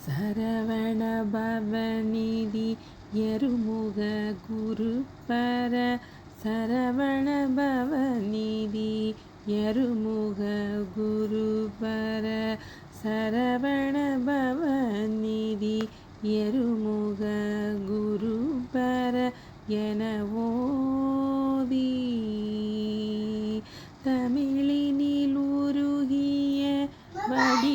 சரவண பவநிதி எருமுக குருபர சரவண பவநிதி எருமுக குருபர சரவண பவநிதி எருமுக குருபர என ஓதி தமிழினில் உருகிய வடியவரிடமுரு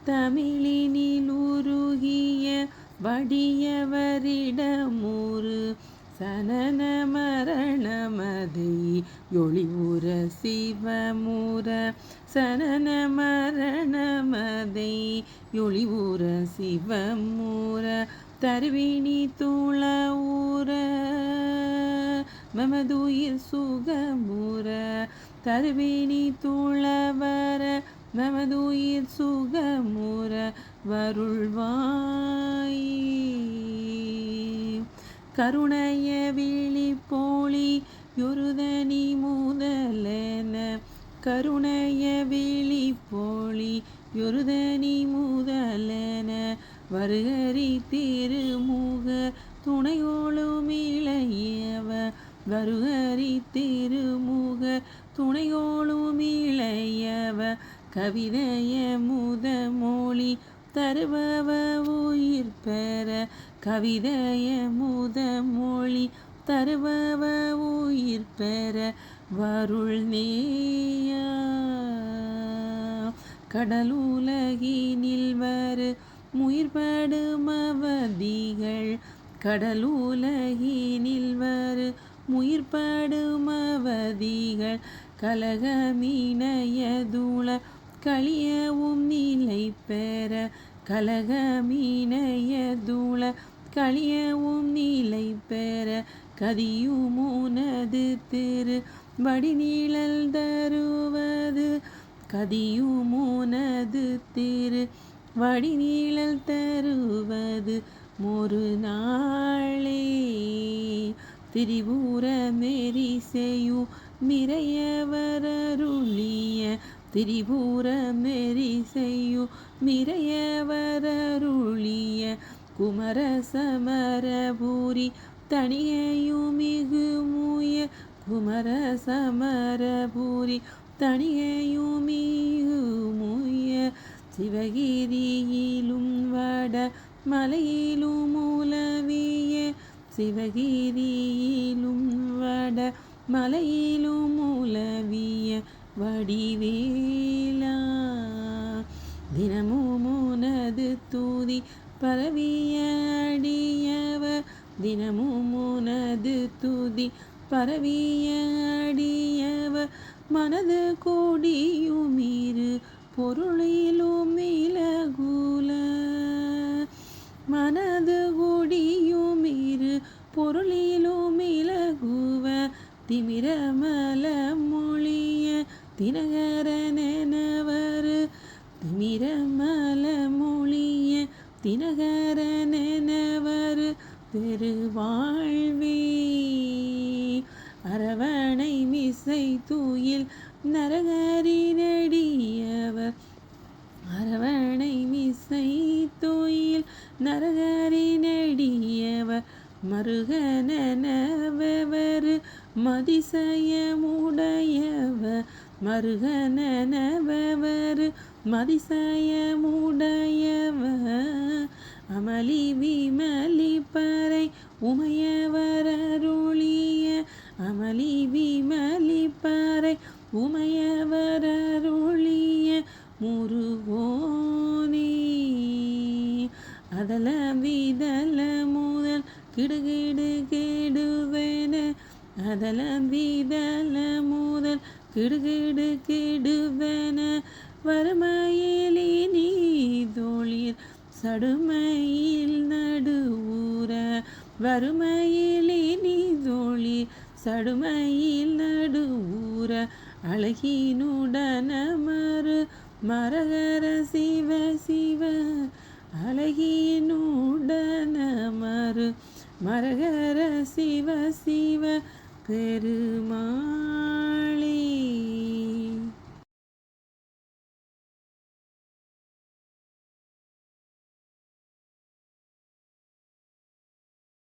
தமிழினில் உருகிய வடியவரிடமுரு சனன மரணமதை ஒளிவுற சிவமுற சனன மரணமதை ஒளிவுற சிவமுற தருவினி துள ஊற மமதுயிர் சுகமுற தருவினி துளவர மமதுயிர் சுகமுற வருள்வாய் கருணைய விழிப்போழி யொருதனி முதலென கருணைய விழிப்போழி யொருதனி முதலென வருகரி திருமுக துணையோளும் இளையவ வருகரி திருமுக துணையோளும் இளையவ கவிதைய முதமொழி தருபவ உயிர் பெற கவிதைய முதமொழி தருபவ உயிர் பெற வருள் நேயா கடலுலகினில் வரு முயிர்படும் அவதிகள் கடலுலகினில் வரு முயிர்படும் அவதிகள் கலகமினையதுள களியவும் நிலை பெற கலகமினையதுள களியவும் நிலை பெற கதியுமுனது திரு வடிநிழல் தருவது கதியுமுனது திரு வடிநிழல் தருவது ஒரு நாளே திரிபுர மெரிசெயு மிரையவரருளிய திரிபுர மெரிசெயு மிரையவரருளிய குமர சமரபுரி தனியையுமிகு முய குமர சமரபுரி தனியையுமிகு முய சிவகிரியிலும் வட மலையிலும் உலவிய சிவகிரியிலும் வட மலையிலும் உலவிய வடிவேலா தினமும் உனது தூதி பரவிய அடியவ தினமும் உனது தூதி பரவிய அடியவ மனது கோடியுமிரு பொருளிலும் இலகுல மனது கோடியுமிரு பொருளிலும் இலகுவ திமிரமல மொழிய தினகரனெனவரு திமிரமல மொழிய தினகரனெனவரு பெருவாழ்வே அரவணை மிசை தூயில் நரகரி நடியவர் அரவணை மிசை தூயில் நரகரி நடியவர் மருகனவரு மதிசயமுடையவர் மருகனவரு மதிசயமுடையவர் அமளி விமலி பறை உமையவரருளிய அமளி விமலி பறை உமையவரருளிய முருகோனே அதல விதல முதல் கிடுகிடு கெடுவென அதல விதல முதல் கிடுகிடு கெடுவென வறுமையிலே நீ தொழிற் சடுமையில் நடுவுற வறுமையிலே நீ தொழிற் சடுமையில் நடுவுற அழகினுடனமரு மரகர சிவ சிவ அழகினுடனமரு மரகர சிவ சிவ பெருமாளே.